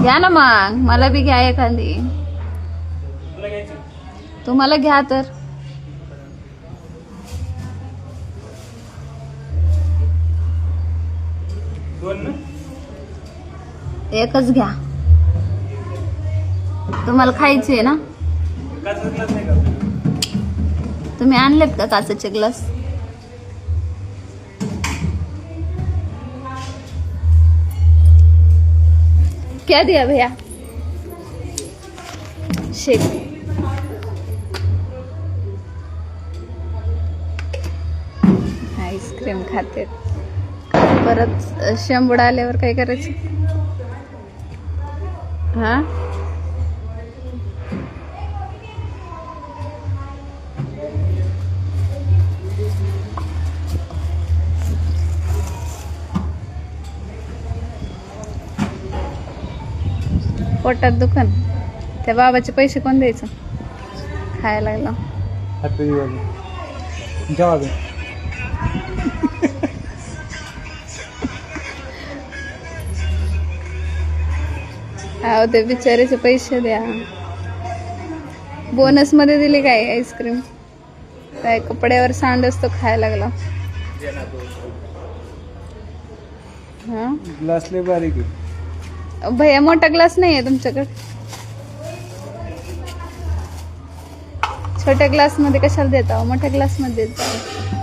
घ्या ना मग, मला बी घ्या एखादी. तुम्हाला घ्या तर. एकच घ्या. तुम्हाला खायची आहे ना? तुम्ही आणलेत का काचेचे ग्लास? क्या दिया भैया? शेक. आईस्क्रीम खाते. परत शंभूड आल्यावर काय करायचं? हा, पोटात दुकान. त्या बाबाचे पैसे कोण द्यायचं? खायला लागला. हॅपी दिवाळी. जेव्हा हा, ते बिचारीचे पैसे द्या. बोनस मध्ये दिली काय आईस्क्रीम? काय कपड्यावर सांड असतो, खायला लागला. हा, ग्लास लय बारीक आहे. भैया मोठा ग्लास नाही आहे तुमच्याकडे? छोट्या ग्लास मध्ये कशाला देता? मोठ्या ग्लास मध्ये देता.